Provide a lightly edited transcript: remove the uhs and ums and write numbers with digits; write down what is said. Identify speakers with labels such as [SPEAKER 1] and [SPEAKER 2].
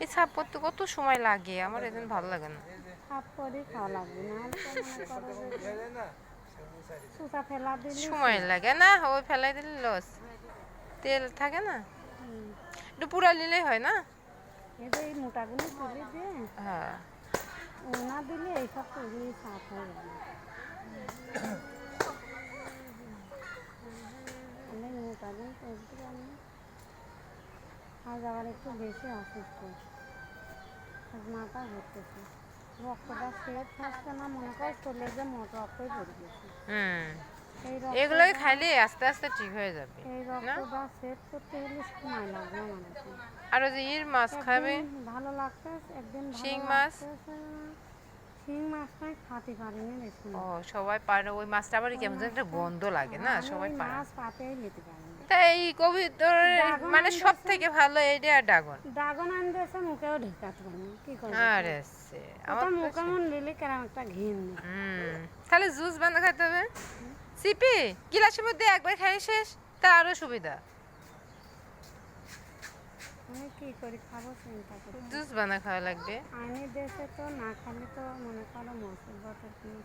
[SPEAKER 1] এই ছাপ করতে কত সময় লাগে, আমার এদিন ভালো লাগে না। সময় লাগে না, ওই ফেলাই দিলে লস। তেল থাকে না, একটু পুরা নিলেই হয় না।
[SPEAKER 2] মোটাগুলো তুলে দিয়ে
[SPEAKER 1] হ্যাঁ,
[SPEAKER 2] না দিলে এইসব তৈরি সাফ হয়ে যাবে। অনেক মোটাগুলো তুলতে পারি। আজ আবার একটু বেশি অসুস্থ, মাথা ঘুরতেছে, রক্তটা সেট থাকছে না, মনে কর শরীরে যে মোট রক্তই পড়ে গেছে।
[SPEAKER 1] এগুলোই খাইলে আস্তে আস্তে ঠিক হয়ে যাবে।
[SPEAKER 2] এই রক্তটা সেট করতে হলে সময় লাগবে আমার।
[SPEAKER 1] আর ওই যে ইর মাছ খাবে,
[SPEAKER 2] ভালো লাগছে একদিন,
[SPEAKER 1] শিং মাছ।
[SPEAKER 2] শিং মাছটাই খাতে পারিনি বেশি।
[SPEAKER 1] ও সবাই পারে, ওই মাছটা আবার কেমন যেন একটা গন্ধ লাগে না, সবাই পারে।
[SPEAKER 2] মাছ পাতেই নিতে পারি না।
[SPEAKER 1] তাই এই কোভিড মানে সব থেকে ভালো এইটা আর ড্রাগন।
[SPEAKER 2] ড্রাগন আনতেছে, মুখেও ঢেকাতে পারি, কি করব।
[SPEAKER 1] আরে
[SPEAKER 2] আমার মুখে মন নিলে কেমন একটা ঘিন।
[SPEAKER 1] তাহলে জুস বানা খাইতে হবে। সিপি গিলাসের মধ্যে একবার খাই শেষ, তা আরো সুবিধা।
[SPEAKER 2] আমি কি করি, খাবো চিন্তা করি।
[SPEAKER 1] জুস বানা খাওয়া লাগবে।
[SPEAKER 2] আইনি দেশে তো না খালে তো মনে করো মশলা বটল কিনে